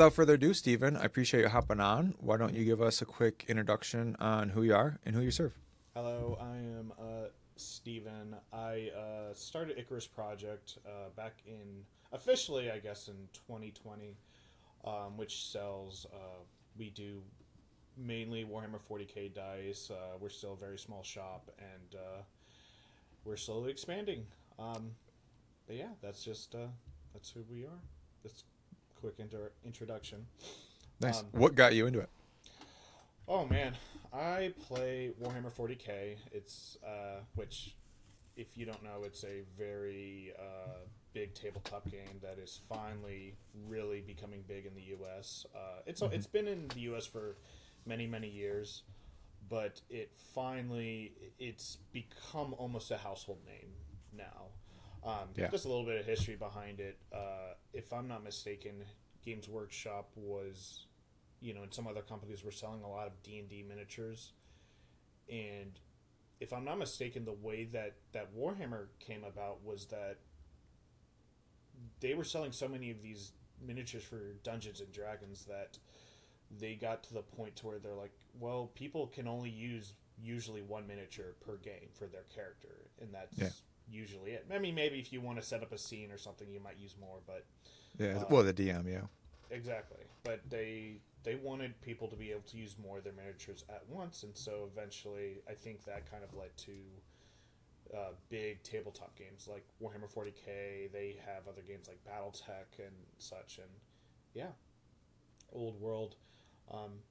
Without further ado, Stephen, I appreciate you hopping on. Why don't you give us a quick introduction on who you are and who you serve? Hello, I am Steven. I started Ikarus Project back in, officially, I guess, in 2020, which sells, we do mainly Warhammer 40k dice. We're still a very small shop, and we're slowly expanding. Um, but yeah, that's who we are. That's quick introduction. Nice. Um, What got you into it? oh man, I play Warhammer 40k. It's which if you don't know, it's a very big tabletop game that is finally really becoming big in the U.S. It's been in the U.S. for many years, but it's become almost a household name now. Yeah. Just a little bit of history behind it. If I'm not mistaken, Games Workshop was, and some other companies were selling a lot of D&D miniatures, and if I'm not mistaken, the way that Warhammer came about was that they were selling so many of these miniatures for Dungeons and Dragons that they got to the point to where they're like, well, people can only use usually one miniature per game for their character, and Yeah. that's usually it. I mean, maybe if you want to set up a scene or something, you might use more, but Yeah. uh, Well, the DM, yeah. exactly. But they wanted people to be able to use more of their miniatures at once, and so eventually, I think that kind of led to big tabletop games like Warhammer 40k. They have other games like BattleTech and such, and yeah, Old World,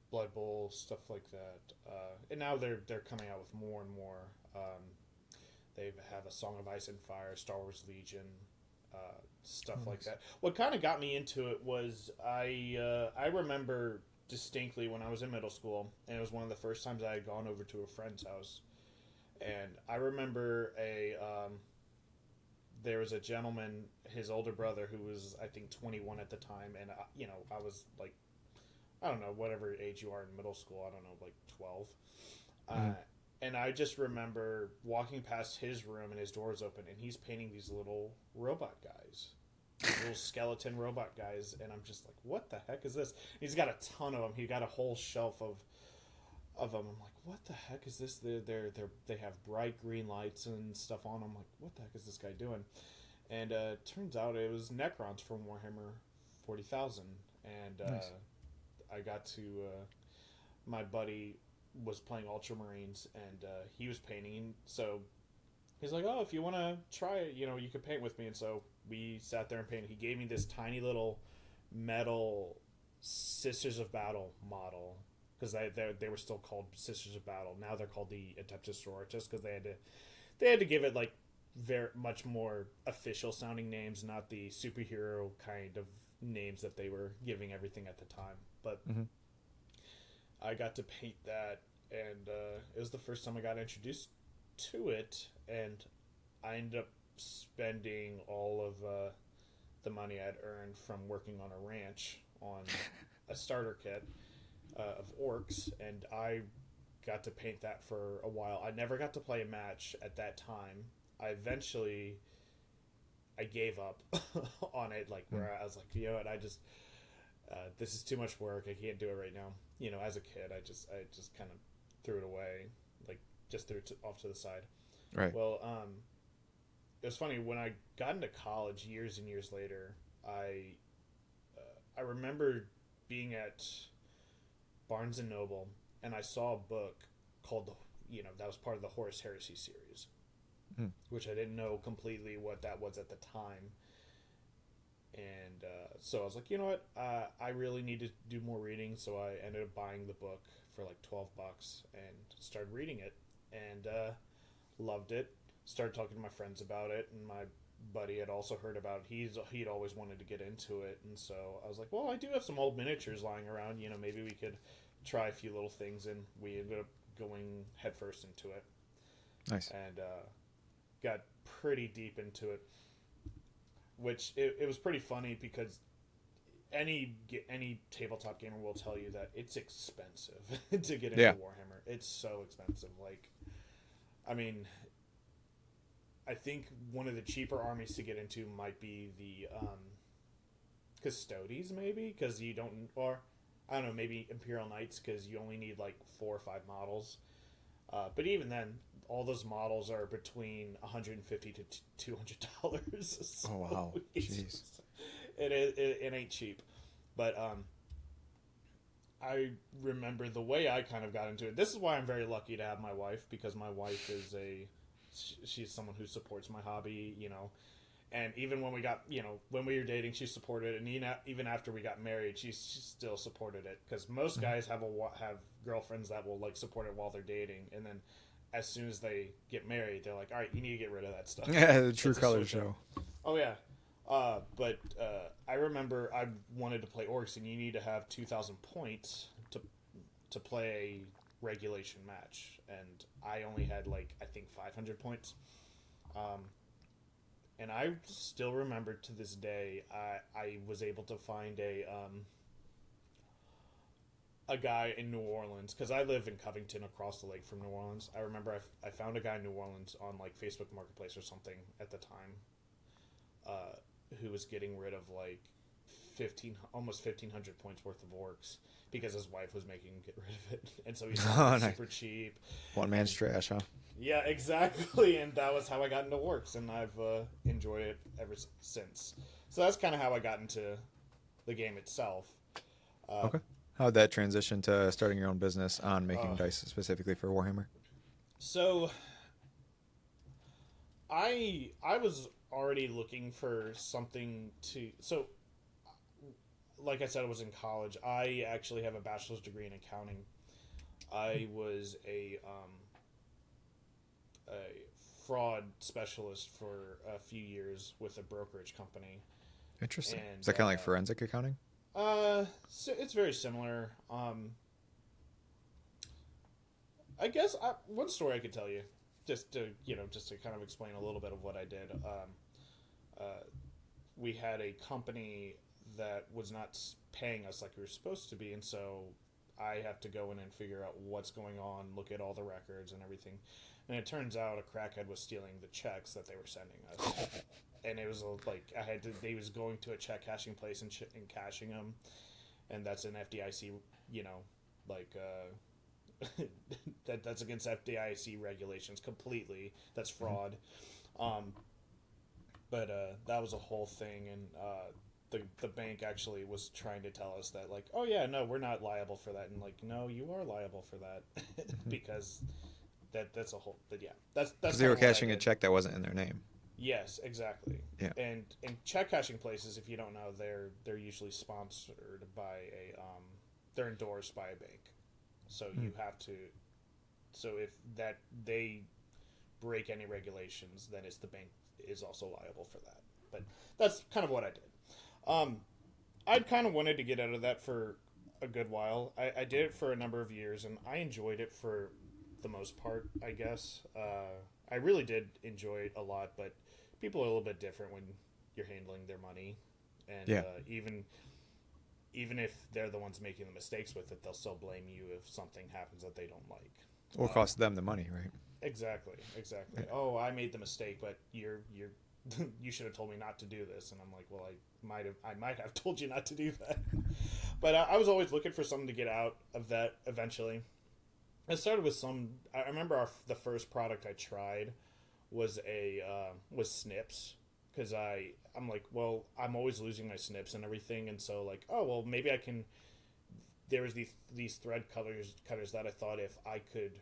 Blood Bowl, stuff like that. And now they're coming out with more and more. They have a Song of Ice and Fire, Star Wars Legion, Oh, stuff like nice. that. What kind of got me into it was I remember distinctly when I was in middle school, and it was one of the first times I had gone over to a friend's house, and I remember a there was a gentleman, his older brother, who was I think 21 at the time, and I was like, I don't know, whatever age you are in middle school, I don't know, like 12. Mhm. And I just remember walking past his room and his door is open and he's painting these little robot guys. These little skeleton robot guys, and I'm just like, "What the heck is this?" He's got a ton of them. He got a whole shelf of them. I'm like, "What the heck is this?" They have bright green lights and stuff on them. I'm like, "What the heck is this guy doing?" And turns out it was Necrons from Warhammer 40,000, and Nice. I got to my buddy was playing Ultramarines, and he was painting. So he's like, "Oh, if you want to try it, you could paint with me." And so we sat there and painted. He gave me this tiny little metal Sisters of Battle model because they were still called Sisters of Battle. Now they're called the Adeptus Sororitas because they had to give it like very much more official sounding names, not the superhero kind of names that they were giving everything at the time. But Hmm. I got to paint that, and it was the first time I got introduced to it, and I ended up spending all of the money I'd earned from working on a ranch on a starter kit of orcs, and I got to paint that for a while. I never got to play a match at that time. I gave up on it, like where I was like, what, I just this is too much work. I can't do it right now. As a kid, I just kind of threw it away, like just threw it off to the side. Right. Well, it was funny when I got into college years and years later. I remember being at Barnes and Noble, and I saw a book called that was part of the Horus Heresy series, Mm. which I didn't know completely what that was at the time. And so I was like, you know what? I really need to do more reading. So I ended up buying the book for like $12 and started reading it, and loved it. Started talking to my friends about it, and my buddy had also heard about it. He'd always wanted to get into it, and so I was like, well, I do have some old miniatures lying around. Maybe we could try a few little things, and we ended up going headfirst into it, Nice. and got pretty deep into it. Which it was pretty funny because any tabletop gamer will tell you that it's expensive to get into Yeah. Warhammer. It's so expensive. Like, I mean, I think one of the cheaper armies to get into might be the Custodes maybe, because you don't, or I don't know, maybe Imperial Knights because you only need like 4 or 5 models. But even then, all those models are between $150 to $200. So Oh wow, jeez. It ain't cheap. But I remember the way I kind of got into it. This is why I'm very lucky to have my wife, because my wife is she's someone who supports my hobby, And even when we got, when we were dating, she supported it, and even after we got married, she still supported it. Because most guys have girlfriends that will like support it while they're dating, and then as soon as they get married, they're like, "All right, you need to get rid of that stuff." Yeah, the true color show. Oh yeah, but I remember I wanted to play orcs, and you need to have 2,000 points to play a regulation match, and I only had like I think 500 points. And I still remember to this day, I was able to find a guy in New Orleans, because I live in Covington across the lake from New Orleans. I remember I found a guy in New Orleans on like Facebook Marketplace or something at the time, who was getting rid of like almost 1,500 points worth of orcs because his wife was making him get rid of it, and so he's super cheap. One man's trash, huh? Yeah, exactly, and that was how I got into orcs, and I've enjoyed it ever since. So that's kind of how I got into the game itself. Okay. How'd that transition to starting your own business on making dice specifically for Warhammer? So I was already looking for something to... So, like I said, I was in college. I actually have a bachelor's degree in accounting. I was a fraud specialist for a few years with a brokerage company. Interesting. Is that kind of like forensic accounting? So it's very similar. I guess one story I could tell you, just to kind of explain a little bit of what I did. We had a company that was not paying us like we were supposed to be, and so I have to go in and figure out what's going on, look at all the records and everything. And it turns out a crackhead was stealing the checks that they were sending us. And it was like they was going to a check cashing place and cashing them, and that's an FDIC, that's against FDIC regulations completely. That's fraud. But that was a whole thing, and the bank actually was trying to tell us that, like, oh yeah, no, we're not liable for that, and like, no, you are liable for that because that's a whole. But yeah, that's because they were cashing a check that wasn't in their name. Yes, exactly. Yeah. And check cashing places, if you don't know, they're usually sponsored by they're endorsed by a bank. So you have to. So if they break any regulations, then the bank is also liable for that. But that's kind of what I did. I'd kind of wanted to get out of that for a good while. I did it for a number of years, and I enjoyed it for the most part, I guess. I really did enjoy it a lot, but people are a little bit different when you're handling their money, and even if they're the ones making the mistakes with it, they'll still blame you if something happens that they don't like. Or cost them the money, right? Exactly. Yeah. Oh, I made the mistake, but you should have told me not to do this, and I'm like, well, I might have told you not to do that, but I was always looking for something to get out of that eventually. It started with I remember the first product I tried was snips, because I'm like, well, I'm always losing my snips and everything, and so like, oh well, maybe I can. There was these thread cutters that I thought if I could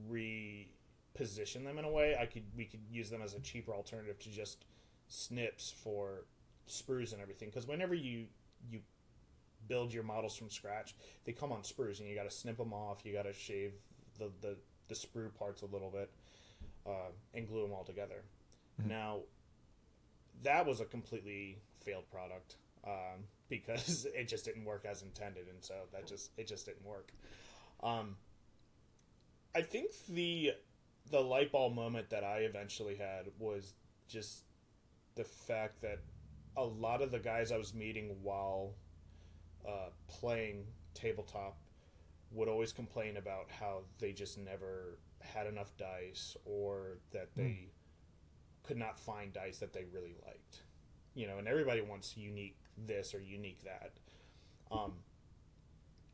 reposition them in a way, we could use them as a cheaper alternative to just snips for sprues and everything, because whenever you build your models from scratch, they come on sprues, and you got to snip them off. You got to shave the sprue parts a little bit, and glue them all together. Mm-hmm. Now, that was a completely failed product, because it just didn't work as intended, and so it just didn't work. I think the light bulb moment that I eventually had was just the fact that a lot of the guys I was meeting while playing tabletop would always complain about how they just never had enough dice, or that they could not find dice that they really liked. And everybody wants unique this or unique that.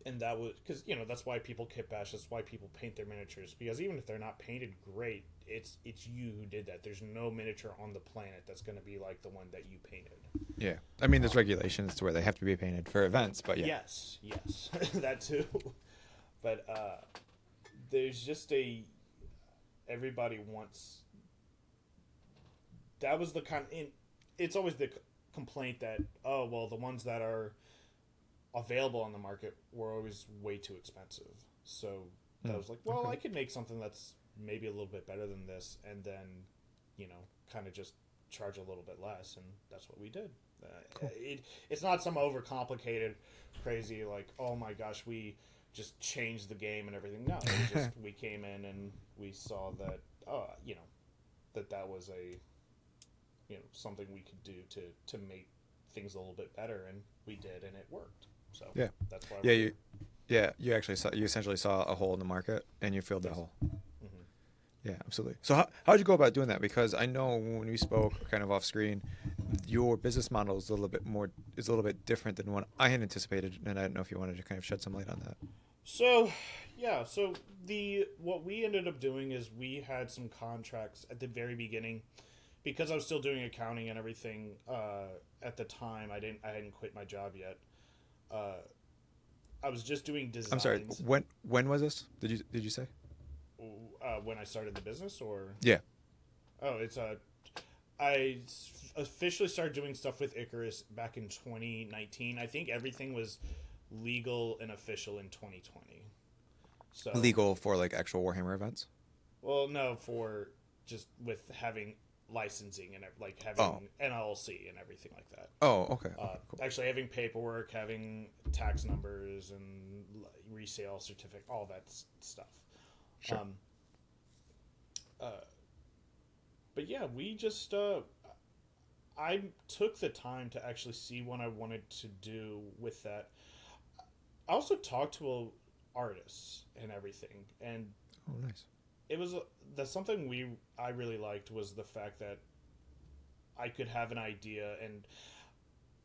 And that was because that's why people kit bash. That's why people paint their miniatures, because even if they're not painted great, it's you who did that. There's no miniature on the planet that's going to be like the one that you painted. Yeah, I mean, there's regulations to where they have to be painted for events, but yeah. Yes, that too. But there's just everybody wants. That was the it's always the complaint that, oh well, the ones that are available on the market were always way too expensive. So I was like, well, I could make something that's maybe a little bit better than this, and then kind of just charge a little bit less, and that's what we did. Cool. It's not some overcomplicated, crazy like, oh my gosh, we just changed the game and everything. No, we came in and we saw that that was a something we could do to make things a little bit better, and we did, and it worked. So yeah, that's why. You essentially saw a hole in the market, and you filled that hole. Mm-hmm. Yeah, absolutely. So how did you go about doing that? Because I know when we spoke kind of off screen, your business model is a little bit different than what I had anticipated, and I don't know if you wanted to kind of shed some light on that. So what we ended up doing is we had some contracts at the very beginning, because I was still doing accounting and everything at the time. I hadn't quit my job yet. I was just doing designs. I'm sorry. When was this? Did you say? When I started the business, or yeah. Oh, I officially started doing stuff with Ikarus back in 2019. I think everything was legal and official in 2020. So legal for like actual Warhammer events? Well, no, for just with having licensing and like having an LLC and everything like that. Oh, okay. Cool. Actually having paperwork, having tax numbers and resale certificate, all that stuff. Sure. But yeah, we just I took the time to actually see what I wanted to do with that. I also talked to artists and everything, and nice. It was that's something I really liked, was the fact that I could have an idea, and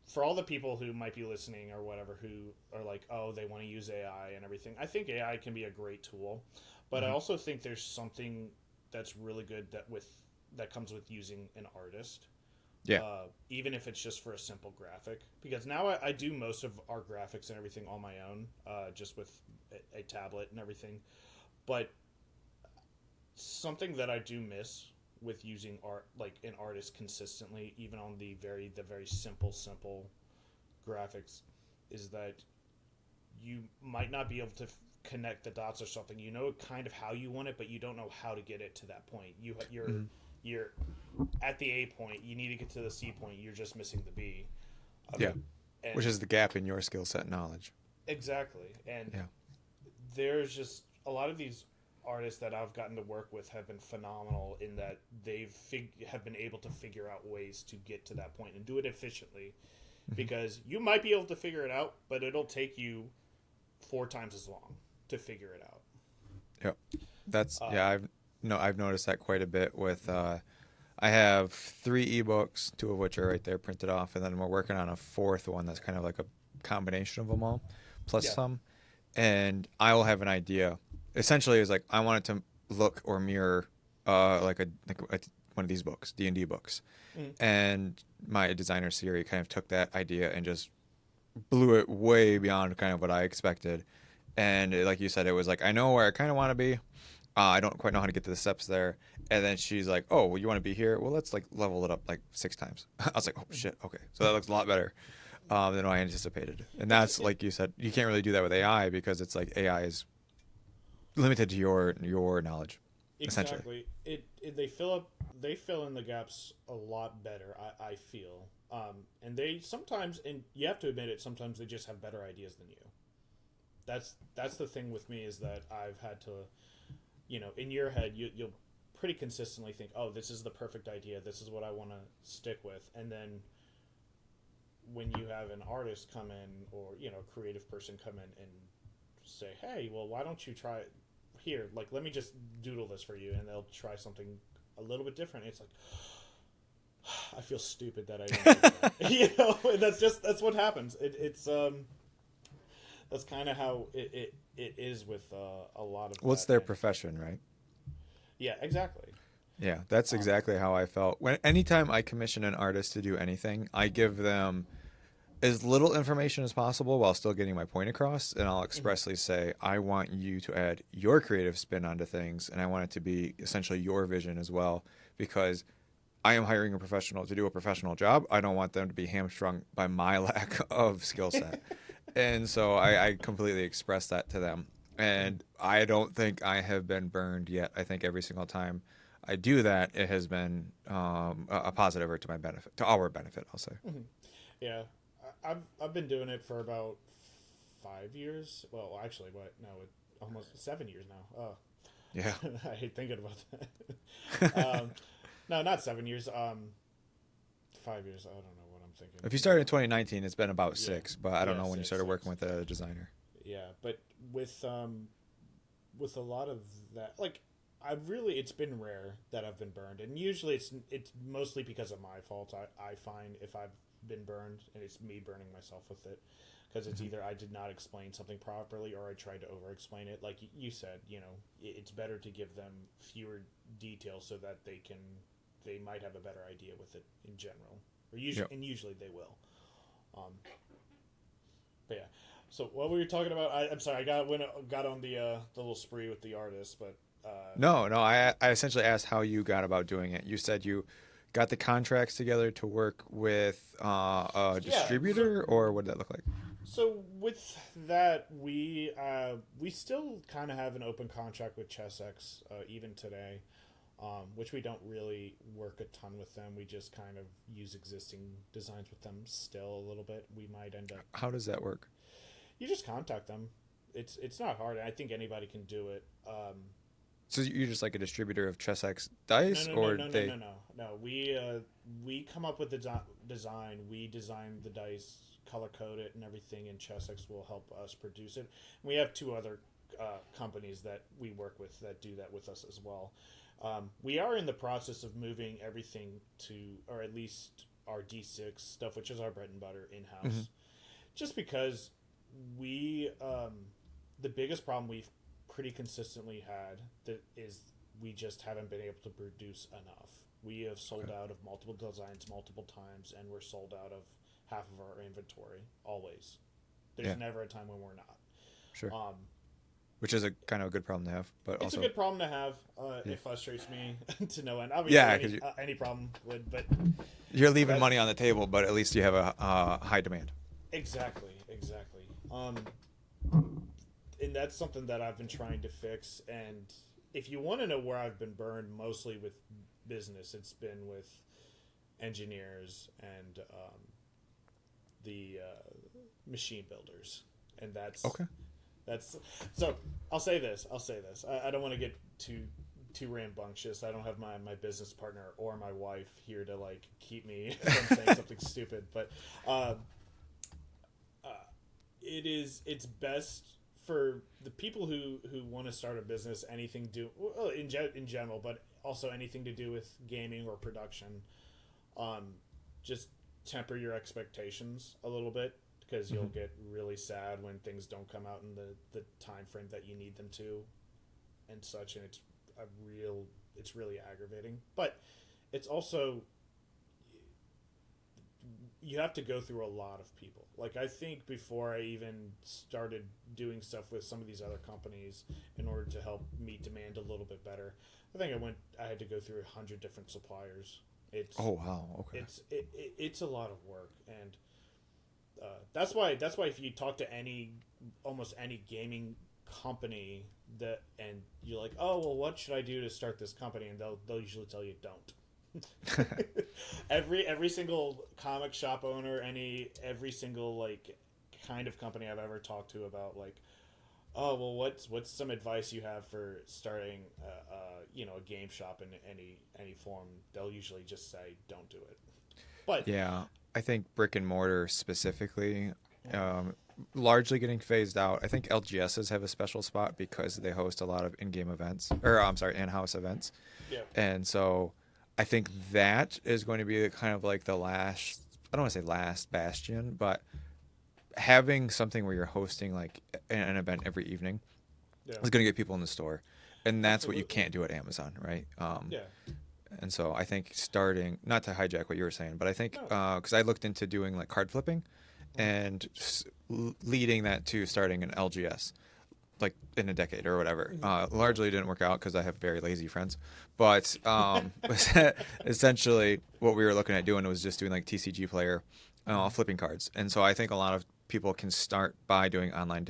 for all the people who might be listening or whatever who are like, oh, they want to use AI and everything, I think AI can be a great tool, but I also think there's something that's really good that comes with using an artist. Yeah. Even if it's just for a simple graphic, because now I do most of our graphics and everything on my own, just with a tablet and everything. But something that I do miss with using art, like an artist consistently, even on the very simple graphics, is that you might not be able to connect the dots or something. You know kind of how you want it, but you don't know how to get it to that point. You're at the A point. You need to get to the C point. You're just missing the B. Which is the gap in your skill set knowledge. Exactly. And there's just a lot of these artists that I've gotten to work with have been phenomenal in that have been able to figure out ways to get to that point and do it efficiently. Because you might be able to figure it out, but it'll take you 4 times as long to figure it out. Yep. That's I've noticed that quite a bit with I have 3 ebooks, 2 of which are right there printed off, and then we're working on a 4th one that's kind of like a combination of them all plus some, and I will have an idea. Essentially, it's like I want it to look or mirror like one of these books, D&D books, and my designer Siri kind of took that idea and just blew it way beyond kind of what I expected. And like you said, it was like, I know where I kind of want to be. I don't quite know how to get to the steps there. And then she's like, oh, well, you want to be here? Well, let's like level it up like 6 times. I was like, oh shit, okay. So that looks a lot better than I anticipated. And that's like you said, you can't really do that with AI because it's like AI is limited to your knowledge. Exactly. They fill in the gaps a lot better, I feel. And they sometimes, and you have to admit it, sometimes they just have better ideas than you. That's the thing with me, is that I've had to, in your head, you'll pretty consistently think, oh, this is the perfect idea, this is what I want to stick with. And then when you have an artist come in, or, a creative person come in and say, hey, well, why don't you try it here? Like, let me just doodle this for you. And they'll try something a little bit different. It's like, I feel stupid that I didn't do that. You know, that's what happens. It's that's kind of how it is with a lot of. Well, it's their profession, right? Yeah, exactly. Yeah, that's exactly how I felt. Anytime I commission an artist to do anything, I give them as little information as possible while still getting my point across, and I'll expressly say, I want you to add your creative spin onto things, and I want it to be essentially your vision as well, because I am hiring a professional to do a professional job. I don't want them to be hamstrung by my lack of skill set. And so I completely express that to them. And I don't think I have been burned yet. I think every single time I do that, it has been a positive or to my benefit, to our benefit, I'll say. Yeah, I've been doing it for about 5 years. Well, actually, almost 7 years now. Oh, yeah. I hate thinking about that. No, not 7 years. 5 years. I don't know what I'm thinking. If you started in 2019, it's been about 6, but I don't know when you started working with a designer. Yeah, but with a lot of that, like, it's been rare that I've been burned, and usually it's mostly because of my fault. I find if I've been burned, and it's me burning myself with it, because it's either I did not explain something properly or I tried to over-explain it. Like you said, you know, it's better to give them fewer details so that they might have a better idea with it in general, or usually they will. But yeah. So what were you talking about? I'm sorry, I got on the little spree with the artist, but No. I essentially asked how you got about doing it. You said you got the contracts together to work with a distributor, or what did that look like? So with that, we still kind of have an open contract with ChessX even today, which we don't really work a ton with them. We just kind of use existing designs with them still a little bit. We might end up. How does that work? You just contact them. It's not hard. I think anybody can do it. So you're just like a distributor of ChessX dice, No. We come up with the design. We design the dice, color code it, and everything, and ChessX will help us produce it. We have 2 other companies that we work with that do that with us as well. We are in the process of moving everything to, or at least our D6 stuff, which is our bread and butter, in-house. Just because the biggest problem we've pretty consistently had is we just haven't been able to produce enough. We have sold out of multiple designs multiple times, and we're sold out of half of our inventory always. There's never a time when we're not. Sure. Which is a kind of a good problem to have, but it's also a good problem to have. It frustrates me to no end. Obviously, any problem would, but you're leaving money on the table, but at least you have a high demand. Exactly. And that's something that I've been trying to fix. And if you want to know where I've been burned, mostly with business, it's been with engineers and the machine builders, and that's okay. That's so. I'll say this. I don't want to get too rambunctious. I don't have my business partner or my wife here to like keep me from saying something stupid, but it's best for the people who want to start a business, anything in general, but also anything to do with gaming or production. Just temper your expectations a little bit, because you'll get really sad when things don't come out in the time frame that you need them to, and such. And it's really aggravating. But it's also, you have to go through a lot of people. Like, I think before I even started doing stuff with some of these other companies in order to help meet demand a little bit better, I had to go through 100 different suppliers. Oh wow, okay. It's a lot of work, and that's why if you talk to almost any gaming company and you're like, oh well, what should I do to start this company, and they'll usually tell you don't. every single comic shop owner, every single like kind of company I've ever talked to about like, oh well, what's some advice you have for starting a game shop in any form, they'll usually just say don't do it. But yeah, I think brick and mortar specifically, largely getting phased out. I think LGSs have a special spot because they host a lot of in-game events, in-house events. Yeah. And so I think that is going to be kind of like the last, I don't want to say last bastion, but having something where you're hosting like an event every evening Yeah, is going to get people in the store. And that's what you absolutely. can't do at Amazon, right? Yeah, And so I think starting, not to hijack what you were saying, but I think no. because I looked into doing like card flipping Mhm. and leading that to starting an LGS like in a decade or whatever. Yeah. Largely didn't work out because I have very lazy friends. But essentially, what we were looking at doing was just doing like TCG player, Mhm. flipping cards. And so I think a lot of people can start by doing online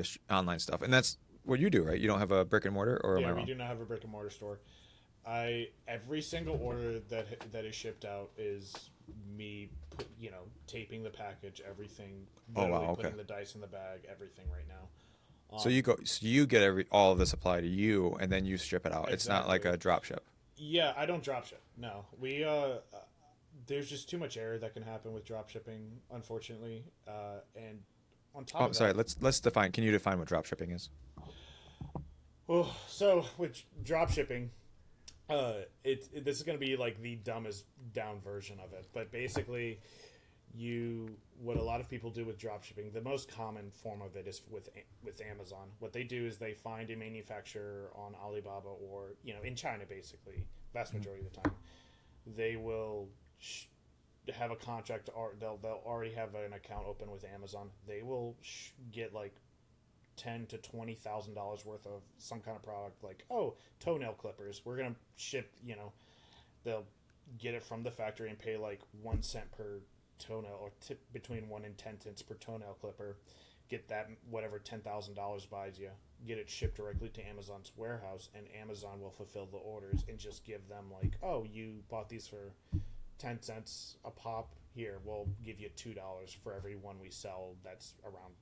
stuff, and that's what you do, right? You don't have a brick and mortar, or am Yeah, I we wrong? do not have a brick and mortar store. I every single order that is shipped out is me, taping the package, everything, Oh literally wow, okay. putting the dice in the bag, everything right now. So you get all of the supply to you, and then you strip it out. It's not like Exactly. a drop ship. Yeah, I don't drop ship. No, there's just too much error that can happen with drop shipping, unfortunately. And on top Oh, of sorry. that, Let's define. Can you define what drop shipping is? oh, so with drop shipping, this is gonna be like the dumbest down version of it, but basically, what a lot of people do with drop shipping, the most common form of it is with Amazon. What they do is they find a manufacturer on Alibaba or in China, basically, vast Mhm. majority of the time, they will have a contract, or they'll already have an account open with Amazon. They will get like $10,000 to $20,000 worth of some kind of product, like, oh, toenail clippers. We're gonna ship. They'll get it from the factory and pay like 1 cent per toenail, or tip between 1 and 10 cents per toenail clipper. Get that, whatever $10,000 buys you. Get it shipped directly to Amazon's warehouse, and Amazon will fulfill the orders and just give them like, oh, you bought these for 10 cents a pop. Here, we'll give you $2 for every one we sell. That's around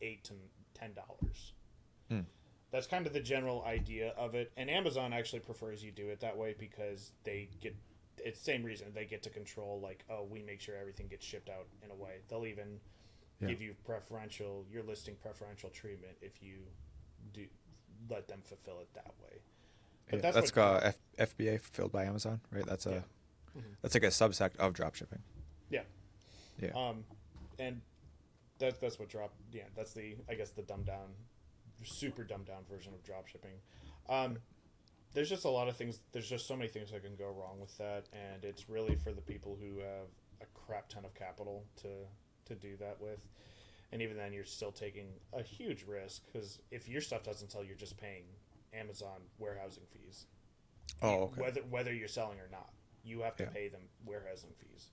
$8 to $10. Hmm. That's kind of the general idea of it. And Amazon actually prefers you do it that way because they get, it's the same reason they get to control, like, oh, we make sure everything gets shipped out in a way. They'll even Yeah. give you your listing preferential treatment if you do let them fulfill it that way. But Yeah, that's that's what drop. FBA, fulfilled by Amazon, right? Yeah. Hmm. That's like a subsect of drop shipping. Yeah. Yeah. And that's what drop. Yeah, that's the, I guess, the dumbed down, super dumbed down version of drop shipping. Um, there's just a lot of things. There's just so many things that can go wrong with that, and it's really for the people who have a crap ton of capital to do that with. And even then, you're still taking a huge risk, because if your stuff doesn't sell, you're just paying Amazon warehousing fees, Oh, okay. whether you're selling or not. You have to Yeah. pay them warehousing fees.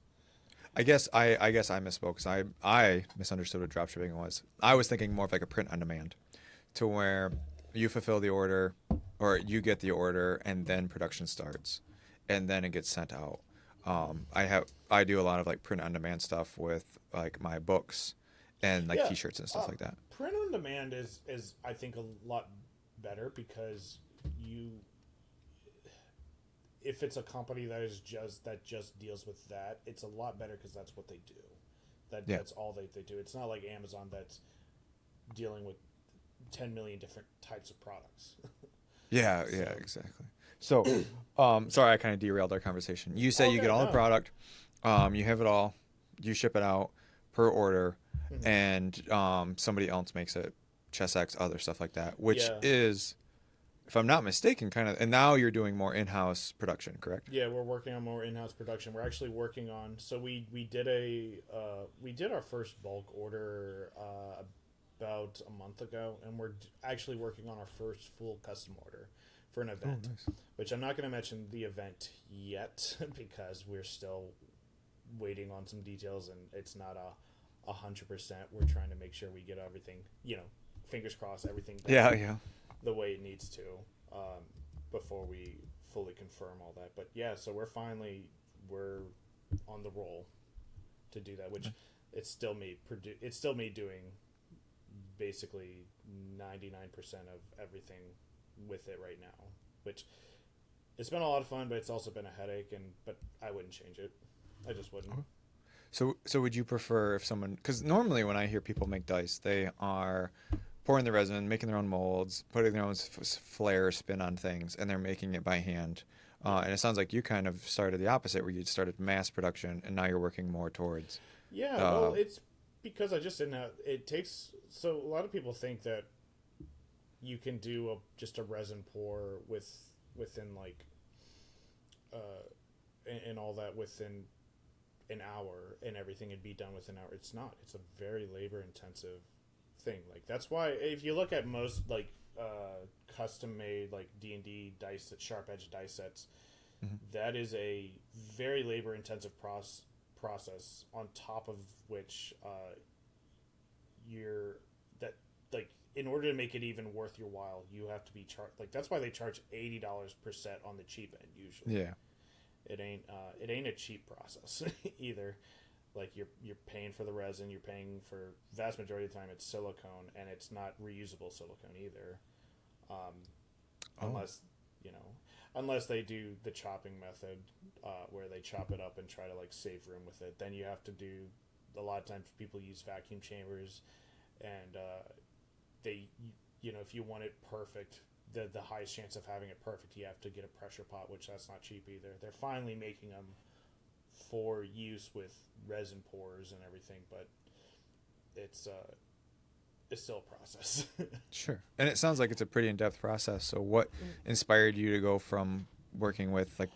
I guess I misspoke because I misunderstood what drop shipping was. I was thinking more of like a print on demand, to where you fulfill the order, or you get the order, and then production starts, and then it gets sent out. I do a lot of like print on demand stuff with like my books, and like Yeah, T-shirts and stuff like that. print on demand is I think a lot better, because you if it's a company that just deals with that, it's a lot better because that's what they do. Yeah. That's all they do. It's not like Amazon that's dealing with 10 million different types of products. Yeah, yeah, So, exactly. So, sorry, I kind of derailed our conversation. You say all you get good. all the No. product, you have it all, you ship it out per order, Mhm. and somebody else makes it, chess X, other stuff like that, which Yeah. is, if I'm not mistaken, kind of. And now you're doing more in-house production, correct? Yeah, we're working on more in-house production. We're actually working on. So we did our first bulk order about a month ago, and we're actually working on our first full custom order for an Oh, event, nice. which I'm not going to mention the event yet because we're still waiting on some details, and it's not 100%. We're trying to make sure we get everything, fingers crossed, everything Yeah, done yeah. the way it needs to, um, before we fully confirm all that. But yeah, so we're on the roll to do that, which it's still me doing basically 99% of everything with it right now, which it's been a lot of fun, but it's also been a headache. But I wouldn't change it. I just wouldn't. So would you prefer if someone, because normally when I hear people make dice, they are pouring the resin, making their own molds, putting their own flair spin on things, and they're making it by hand. And it sounds like you kind of started the opposite, where you started mass production, and now you're working more towards. Yeah, well, it's because I just didn't have. It takes so a lot of people think that you can do just a resin pour within like and all that within an hour and everything would be done within an hour. It's not. It's a very labor intensive thing. Like that's why if you look at most like custom made like D&D dice, sharp edge dice sets, that is a very labor intensive process on top of which you're that like in order to make it even worth your while you have to be charged. Like that's why they charge $80 per set on the cheap end usually. Yeah. It ain't a cheap process either. Like you're paying for the resin, you're paying for vast majority of the time it's silicone, and it's not reusable silicone either. Unless unless they do the chopping method where they chop it up and try to like save room with it. Then you have to do a lot of times people use vacuum chambers, and they if you want it perfect, the highest chance of having it perfect, you have to get a pressure pot, which that's not cheap either. They're finally making them for use with resin pours and everything, but it's still a process. Sure. And it sounds like it's a pretty in-depth process. So what inspired you to go from working with like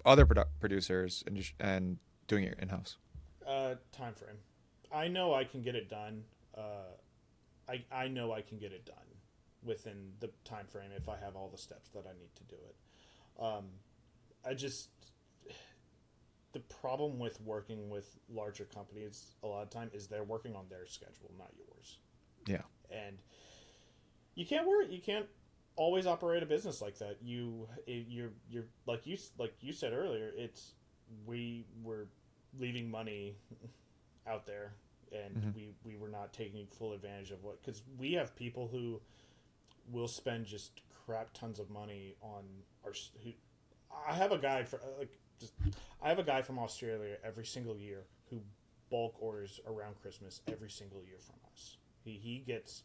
other producers and doing it in-house? Time frame. I know I can get it done. I know I can get it done within the time frame if I have all the steps that I need to do it. The problem with working with larger companies a lot of time is they're working on their schedule, not yours. Yeah. And you can't always operate a business like that. You're like you said earlier, we were leaving money out there, and we were not taking full advantage of because we have people who will spend just crap tons of money on I have a guy from Australia every single year who bulk orders around Christmas every single year from us. He gets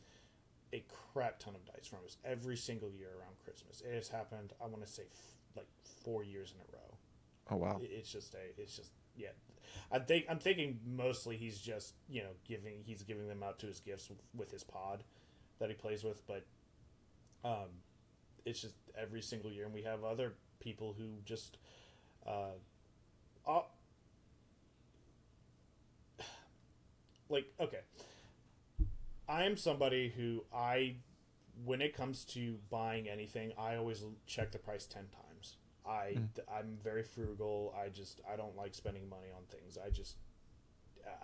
a crap ton of dice from us every single year around Christmas. It has happened, I want to say, like 4 years in a row. Oh wow! It's just yeah. I'm thinking mostly he's just giving them out to his gifts with his pod that he plays with, but it's just every single year, and we have other people who just like okay. I am somebody who when it comes to buying anything, I always check the price 10 times. I'm very frugal. I don't like spending money on things.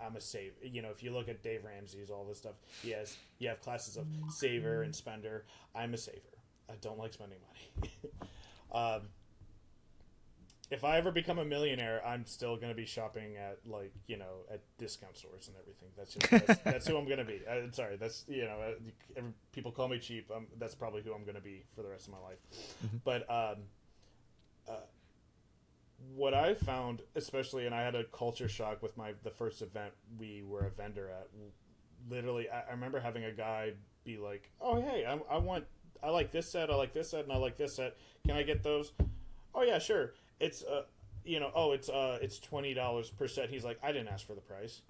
I'm a save. If you look at Dave Ramsey's, all this stuff, yes, you have classes of saver and spender. I'm a saver. I don't like spending money. If I ever become a millionaire, I'm still going to be shopping at at discount stores and everything. That's who I'm going to be. I'm sorry. That's people call me cheap. That's probably who I'm going to be for the rest of my life. But what I found, especially, and I had a culture shock with the first event we were a vendor at. Literally, I remember having a guy be like, "Oh hey, I like this set. I like this set, and I like this set. Can I get those?" Oh yeah, sure. It's it's $20 per set. He's like, I didn't ask for the price.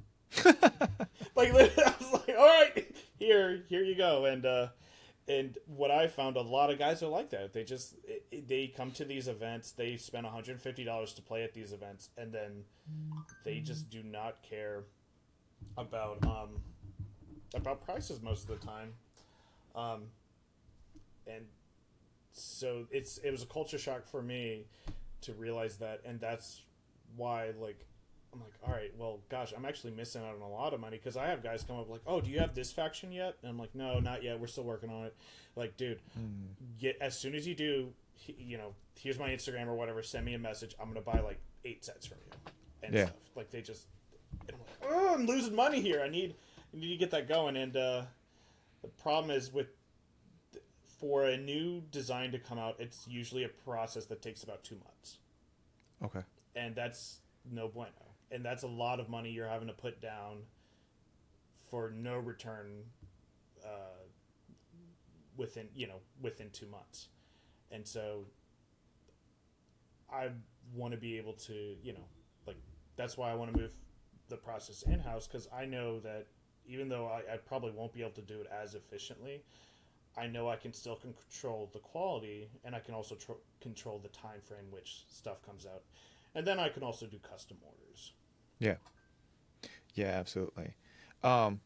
Like I was like, all right, here you go. And what I found, a lot of guys are like that. They come to these events, they spend $150 to play at these events, and then they just do not care about prices most of the time. And so it was a culture shock for me to realize that, and that's why I'm like, all right, well, gosh, I'm actually missing out on a lot of money, because I have guys come up like, oh, do you have this faction yet? And I'm like, no, not yet. We're still working on it. Like, dude, as soon as you do, here's my Instagram or whatever. Send me a message. I'm gonna buy like 8 sets from you and stuff. Like and I'm like, oh, I'm losing money here. I need to get that going. And the problem is for a new design to come out, it's usually a process that takes about 2 months. Okay. And that's no bueno. And that's a lot of money you're having to put down for no return within 2 months. And so I want to be able to, like, that's why I want to move the process in-house, because I know that even though I probably won't be able to do it as efficiently, I know I can still control the quality, and I can also control the time frame which stuff comes out. And then I can also do custom orders. Yeah. Yeah, absolutely. So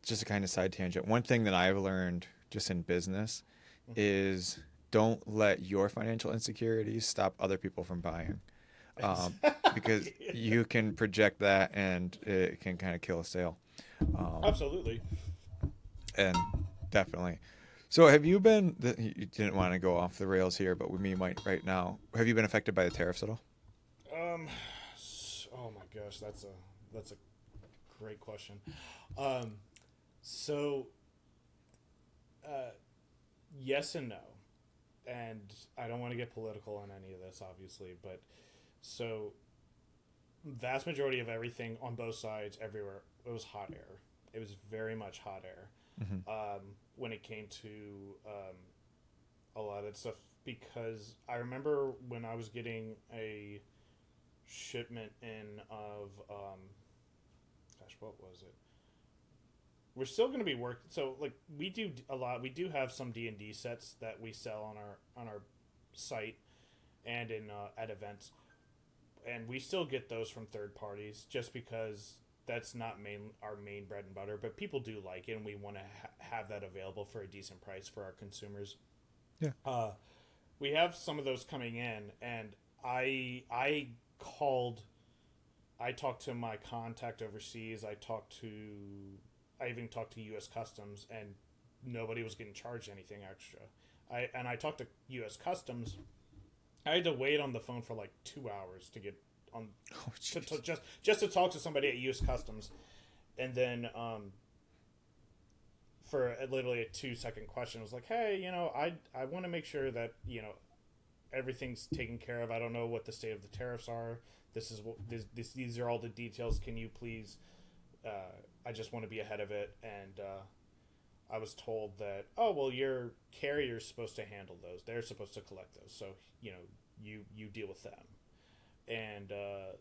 just a kind of side tangent. One thing that I've learned just in business is don't let your financial insecurities stop other people from buying. Because you can project that and it can kind of kill a sale. Absolutely. And definitely. So have you been, you didn't want to go off the rails here, but we might right now. Have you been affected by the tariffs at all? Oh my gosh, that's a great question. So, yes and no. And I don't want to get political on any of this, obviously, but so vast majority of everything on both sides, everywhere, it was hot air. It was very much hot air. Mm-hmm. When it came to a lot of that stuff, because I remember when I was getting a shipment in of what was it? We're still going to be working. So like we do a lot. We do have some D&D sets that we sell on our site and in at events, and we still get those from third parties just because that's not our main bread and butter. But people do like it, and we want to have that available for a decent price for our consumers. Yeah. We have some of those coming in, and I talked to my contact overseas. I even talked to U.S. Customs, and nobody was getting charged anything extra. I talked to U.S. Customs. I had to wait on the phone for like 2 hours to get on just to talk to somebody at U.S. Customs, and then for literally a 2-second question, I was like, hey, I want to make sure that everything's taken care of. I don't know what the state of the tariffs are. These are all the details. Can you please? I just want to be ahead of it. And I was told that, oh well, your carrier's supposed to handle those. They're supposed to collect those. So you deal with them. And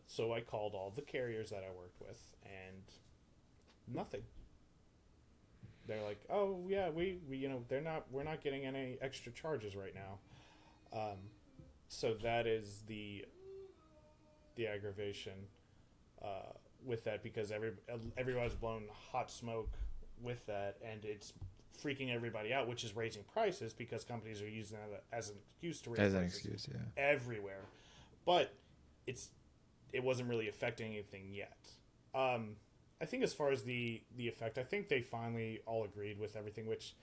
so I called all the carriers that I worked with, and nothing. They're like, oh yeah, we we're not getting any extra charges right now. So that is the aggravation with that, because everybody's blown hot smoke with that, and it's freaking everybody out, which is raising prices because companies are using that as an excuse to raise prices everywhere. But it wasn't really affecting anything yet. I think as far as the effect, I think they finally all agreed with everything, which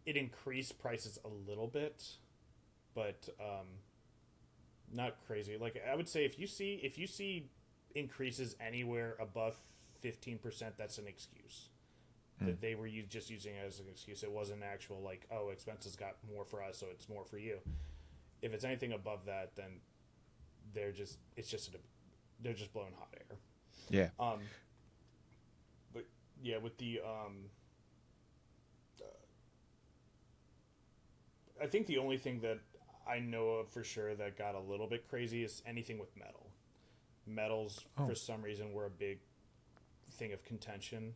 it increased prices a little bit, but not crazy. Like I would say, if you see increases anywhere above 15%, that's an excuse. That they were just using it as an excuse. It wasn't actual like, oh, expenses got more for us, so it's more for you. If it's anything above that, then they're just blowing hot air. Yeah. But yeah, with the I think the only thing that I know of for sure that got a little bit crazy is anything with metal. Metals, for some reason, were a big thing of contention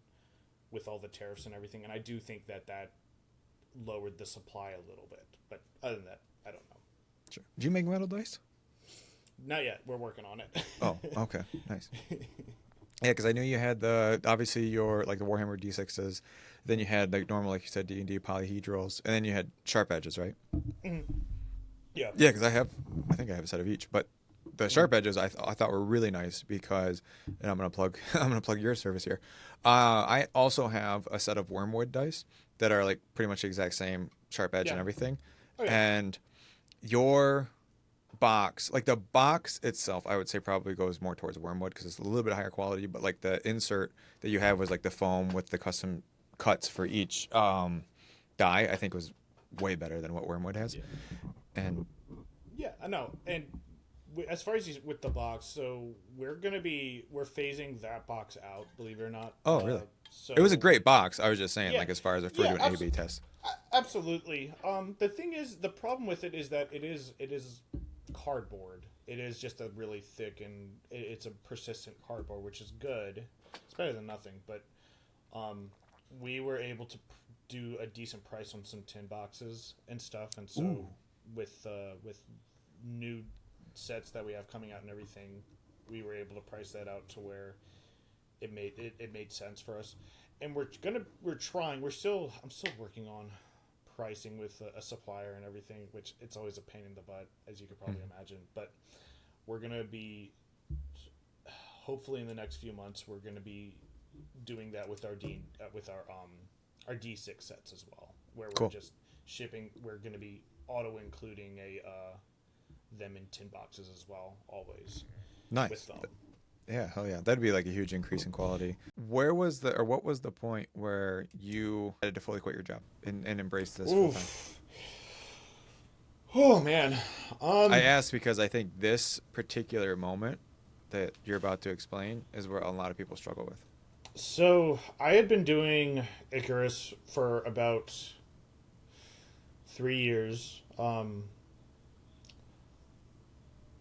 with all the tariffs and everything, and I do think that lowered the supply a little bit. But other than that, I don't know. Sure. Do you make metal dice? Not yet. We're working on it. Oh, okay. Nice. Yeah, because I knew you had obviously your like the Warhammer D6s, then you had like normal, like you said, D&D polyhedrals, and then you had sharp edges, right? Mm-hmm. Yeah. Yeah, because I think I have a set of each, but the sharp edges I thought were really nice because, and I'm gonna plug your service here. I also have a set of wormwood dice that are like pretty much the exact same sharp edge and everything, and your box, like the box itself, I would say probably goes more towards wormwood because it's a little bit higher quality, but like the insert that you have was like the foam with the custom cuts for each die, I think was way better than what wormwood has. And yeah, I know. And as far as with the box, so we're phasing that box out, believe it or not. Oh, really? So it was a great box. I was just saying, like as far as for doing A/B tests. Absolutely. The thing is, the problem with it is that it is cardboard. It is just a really thick and it's a persistent cardboard, which is good. It's better than nothing, but we were able to do a decent price on some tin boxes and stuff, and so Ooh. with new sets that we have coming out and everything, we were able to price that out to where it made sense for us. And I'm still working on pricing with a supplier and everything, which it's always a pain in the butt, as you could probably imagine. But we're gonna be, hopefully in the next few months, we're gonna be doing that with our D6 sets as well, where we're just shipping. We're gonna be auto including them in tin boxes as well, always. Nice. With them. Yeah, hell yeah. That'd be like a huge increase in quality. What was the point where you had to fully quit your job and embrace this full time? Oh man. I asked because I think this particular moment that you're about to explain is where a lot of people struggle with. So I had been doing Ikarus for about 3 years. I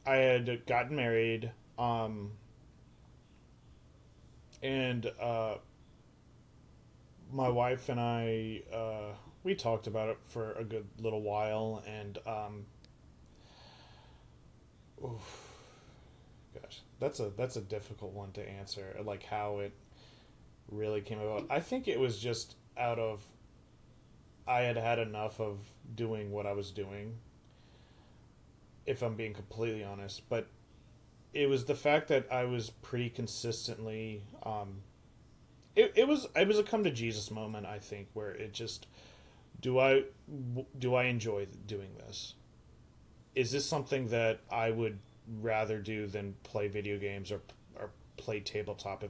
had gotten married. And my wife and I, we talked about it for a good little while, and gosh, that's a difficult one to answer. Like how it really came about. I think it was just out of I had had enough of doing what I was doing, if I'm being completely honest. But it was the fact that I was pretty consistently. It was a come to Jesus moment, I think, where it just do I enjoy doing this? Is this something that I would rather do than play video games or play tabletop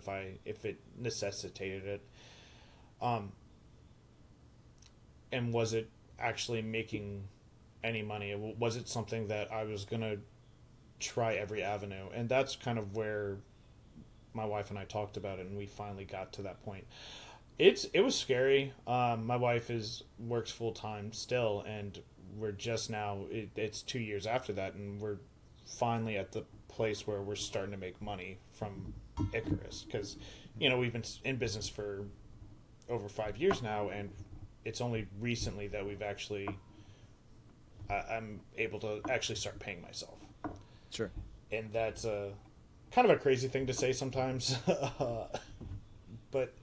if it necessitated it? And was it actually making any money? Was it something that I was gonna try every avenue? And that's kind of where my wife and I talked about it, and we finally got to that point. It was scary. My wife works full time still, and we're just now. It's 2 years after that, and we're finally at the place where we're starting to make money from Ikarus, because we've been in business for over 5 years now, and it's only recently that we've actually I'm able to actually start paying myself. Sure. And that's a kind of a crazy thing to say sometimes, but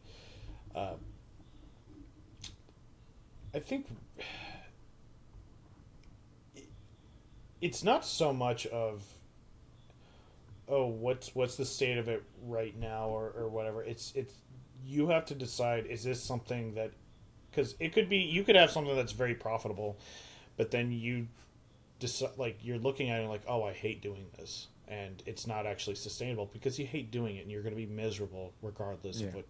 I think it's not so much of what's the state of it right now or whatever. It's you have to decide, is this something that, because it could be, you could have something that's very profitable, but then you decide, like, you're looking at it like, oh, I hate doing this, and it's not actually sustainable because you hate doing it, and you're going to be miserable regardless of what,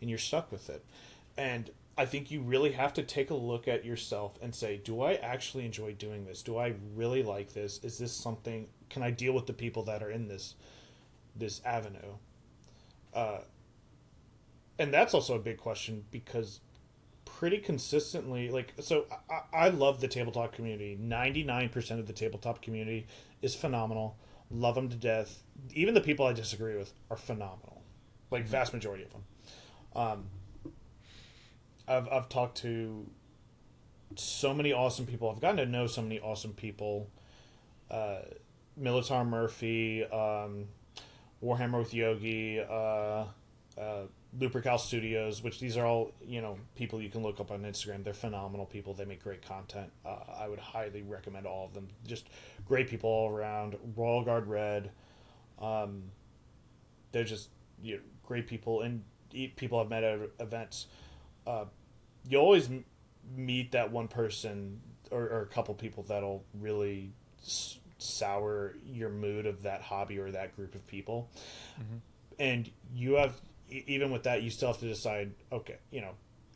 and you're stuck with it. And I think you really have to take a look at yourself and say, do I actually enjoy doing this? Do I really like this? Is this something, can I deal with the people that are in this avenue? And that's also a big question, because pretty consistently, like, so I love the tabletop community. 99% of the tabletop community is phenomenal. Love them to death. Even the people I disagree with are phenomenal. Like, vast majority of them. I've talked to so many awesome people. I've gotten to know so many awesome people. Militar Murphy, Warhammer with Yogi, Lupercal Studios, which these are all, people you can look up on Instagram. They're phenomenal people. They make great content. I would highly recommend all of them. Just great people all around. Royal Guard Red. They're just great people, and people I've met at events. You always meet that one person or a couple people that'll really sour your mood of that hobby or that group of people. Mm-hmm. And you have, even with that, you still have to decide, okay,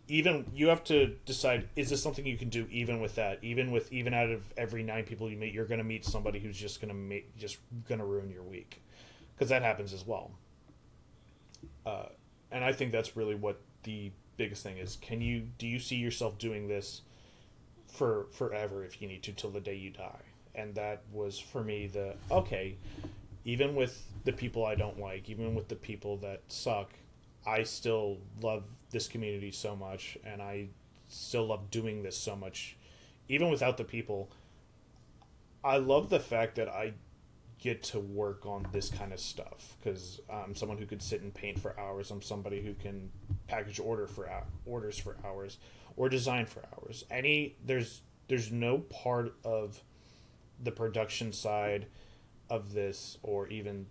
even you have to decide, is this something you can do even with that? Even out of every 9 people you meet, you're going to meet somebody who's just going to ruin your week, because that happens as well. And I think that's really what the biggest thing is. Do you see yourself doing this for forever if you need to, till the day you die? and that was for me the okay. Even with the people I don't like, even with the people that suck, I still love this community so much, and I still love doing this so much, even without the people. I love the fact that I get to work on this kind of stuff because I'm someone who could sit and paint for hours. I'm somebody who can package orders for hours or design for hours. There's no part of the production side of this, or even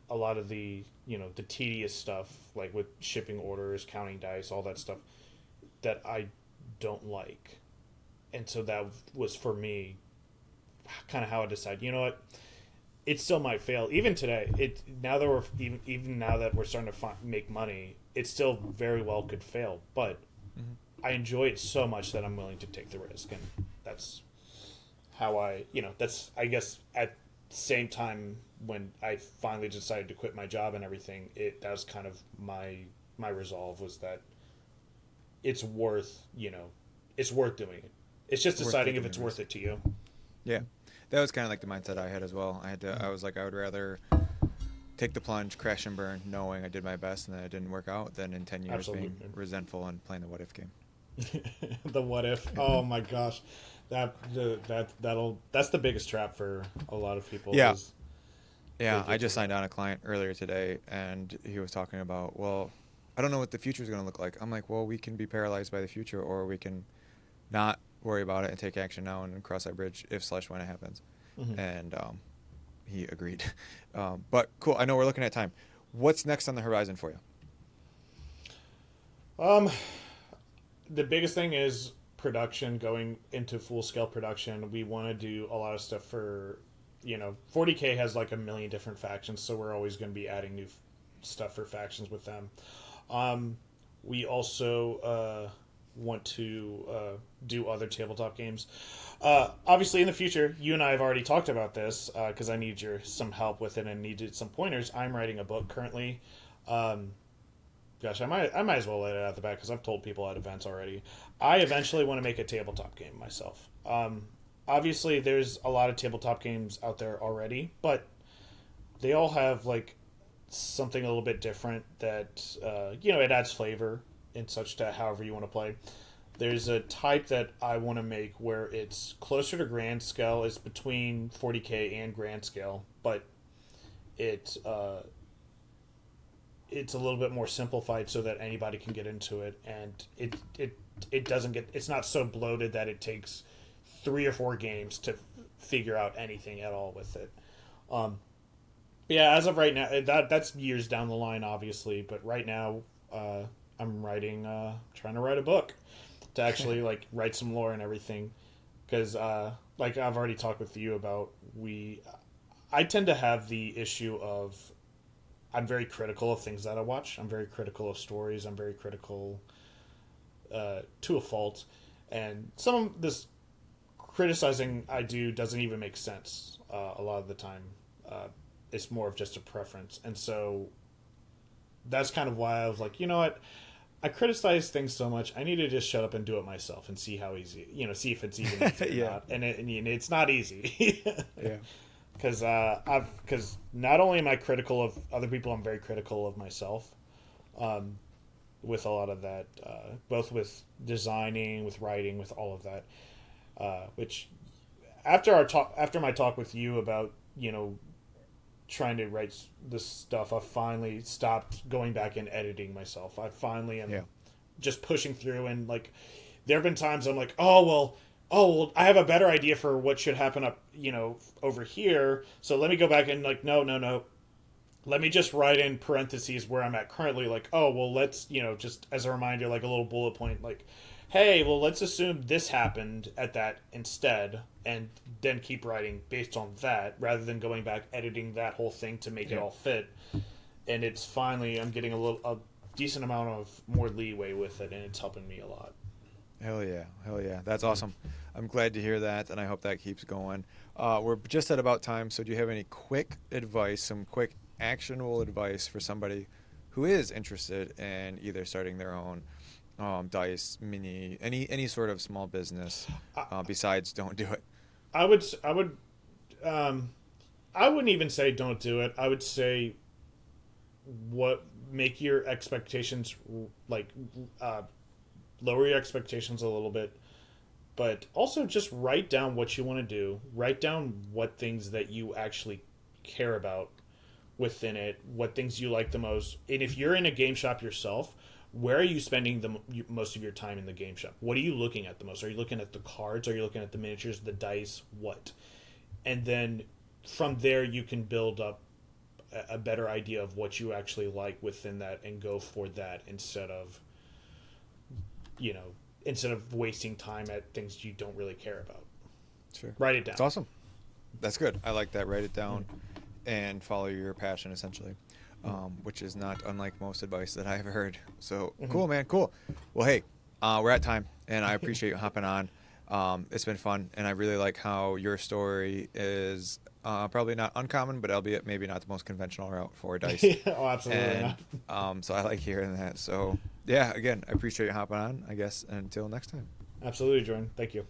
a lot of the the tedious stuff like with shipping orders, counting dice, all that stuff that I don't like. And so that was for me kind of how I decided, you know what, it still might fail even today. It now that we're even now that we're starting to make money, it still very well could fail, but I enjoy it so much that I'm willing to take the risk. And that's how that's, I guess, at the same time when I finally decided to quit my job and everything, that was kind of my resolve, was that it's worth it's worth doing it. It's just deciding if it's worth it to you. Yeah, that was kind of like the mindset I had as well. I was like, I would rather take the plunge, crash and burn, knowing I did my best and that it didn't work out, than in 10 years Absolutely. being resentful and playing the what if game. The what if? Oh my gosh, that's the biggest trap for a lot of people. Yeah. Yeah, I just signed on a client earlier today, and he was talking about, well, I don't know what the future is going to look like. I'm like, well, we can be paralyzed by the future, or we can not worry about it and take action now and cross that bridge if/when it happens. And he agreed. But cool. I know we're looking at time. What's next on the horizon for you? The biggest thing is production, going into full scale production. We want to do a lot of stuff for 40K has like a million different factions, so we're always going to be adding new stuff for factions with them. We also want to do other tabletop games. Obviously, in the future, you and I have already talked about this because I need some help with it and needed some pointers. I'm writing a book currently. Gosh, I might as well let it out the back because I've told people at events already. I eventually want to make a tabletop game myself. Obviously, there's a lot of tabletop games out there already, but they all have like something a little bit different that it adds flavor and such to however you want to play. There's a type that I want to make where it's closer to grand scale. It's between 40K and grand scale, but it's a little bit more simplified so that anybody can get into it, and it's not so bloated that it takes 3 or 4 games to figure out anything at all with it. Yeah, as of right now, that's years down the line, obviously. But right now, I'm trying to write a book to actually like write some lore and everything. Because like I've already talked with you about, I tend to have the issue of I'm very critical of things that I watch. I'm very critical of stories. I'm very critical to a fault, and some of this criticizing I do doesn't even make sense a lot of the time. It's more of just a preference. And so that's kind of why I was like, you know what? I criticize things so much. I need to just shut up and do it myself and see how easy, see if it's even easy or not. And it's not easy. Yeah. Because not only am I critical of other people, I'm very critical of myself with a lot of that, both with designing, with writing, with all of that. Which after my talk with you about trying to write this stuff, I finally stopped going back and editing myself. I finally am just pushing through, and like there have been times I'm like, oh well, I have a better idea for what should happen up over here, so let me go back and like no, let me just write in parentheses where I'm at currently, like, oh well, let's just as a reminder, like a little bullet point, like, hey, well, let's assume this happened at that instead, and then keep writing based on that, rather than going back editing that whole thing to make it all fit. And it's finally, I'm getting a decent amount of more leeway with it, and it's helping me a lot. Hell yeah, that's awesome. I'm glad to hear that, and I hope that keeps going. We're just at about time, so do you have any quick advice, some quick actionable advice for somebody who is interested in either starting their own dice, mini, any sort of small business besides don't do it? I would I wouldn't even say don't do it. I would say make your expectations like lower your expectations a little bit, but also just write down what you want to do. Write down what things that you actually care about within it, what things you like the most. And if you're in a game shop yourself, where are you spending the most of your time in the game shop? What are you looking at the most? Are you looking at the cards? Are you looking at the miniatures, the dice? What? And then from there, you can build up a better idea of what you actually like within that and go for that instead of, instead of wasting time at things you don't really care about. Sure. Write it down. It's awesome. That's good. I like that. Write it down and follow your passion, essentially, which is not unlike most advice that I've heard. So cool, man. Cool. Well, hey, we're at time, and I appreciate you hopping on. It's been fun, and I really like how your story is probably not uncommon, but albeit maybe not the most conventional route for dice. Oh, absolutely not. So I like hearing that. So, yeah, again, I appreciate you hopping on, I guess, until next time. Absolutely, Jordan. Thank you.